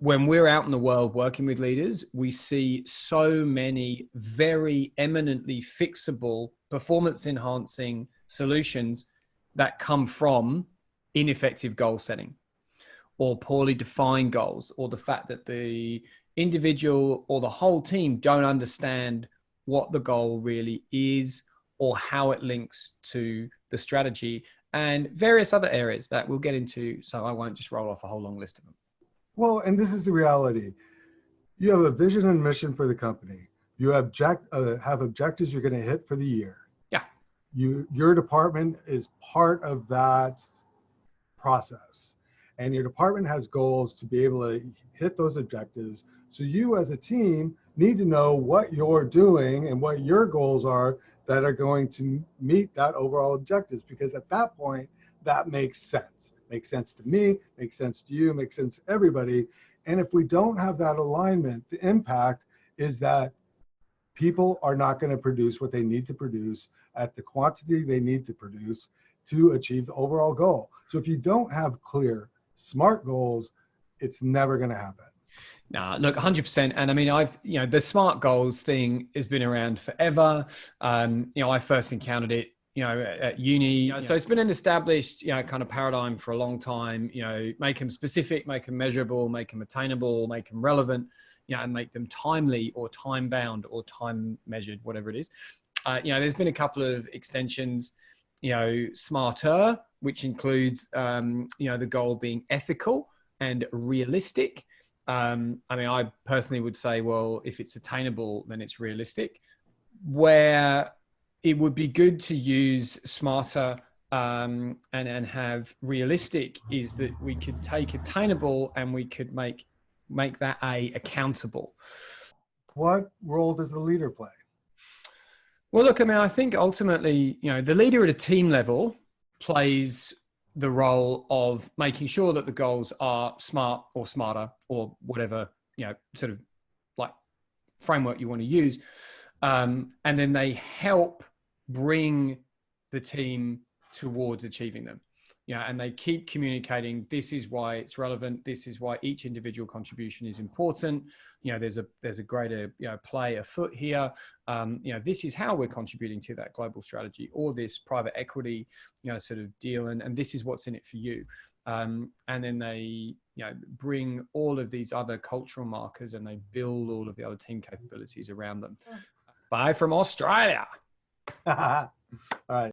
when we're out in the world working with leaders, we see so many very eminently fixable, performance enhancing solutions that come from ineffective goal setting or poorly defined goals, or the fact that the individual or the whole team don't understand what the goal really is or how it links to the strategy and various other areas that we'll get into. So I won't just roll off a whole long list of them. Well, and this is the reality. You have a vision and mission for the company. You have objectives you're going to hit for the year. Yeah. Your department is part of that process. And your department has goals to be able to hit those objectives. So you as a team need to know what you're doing and what your goals are that are going to meet that overall objectives. Because at that point, that makes sense. Makes sense to me, makes sense to you, makes sense to everybody. And if we don't have that alignment, the impact is that people are not going to produce what they need to produce at the quantity they need to produce to achieve the overall goal. So if you don't have clear, SMART goals, it's never going to happen. Nah, look, 100%. And I mean, the SMART goals thing has been around forever. I first encountered it, at uni. So it's been an established, kind of paradigm for a long time. Make them specific, make them measurable, make them attainable, make them relevant, and make them timely or time bound or time measured, whatever it is. There's been a couple of extensions, SMARTer, which includes, the goal being ethical and realistic. I personally would say, well, if it's attainable, then it's realistic. Where it would be good to use SMARTer and have realistic is that we could take attainable and we could make that accountable. What role does the leader play? Well, look, I think ultimately, the leader at a team level plays the role of making sure that the goals are SMART or smarter or whatever, sort of like framework you want to use. And then they help bring the team towards achieving them. And they keep communicating, this is why it's relevant. This is why each individual contribution is important. There's a greater, play afoot here. This is how we're contributing to that global strategy or this private equity, sort of deal. And this is what's in it for you. And then they, bring all of these other cultural markers and they build all of the other team capabilities around them. Bye from Australia. All right.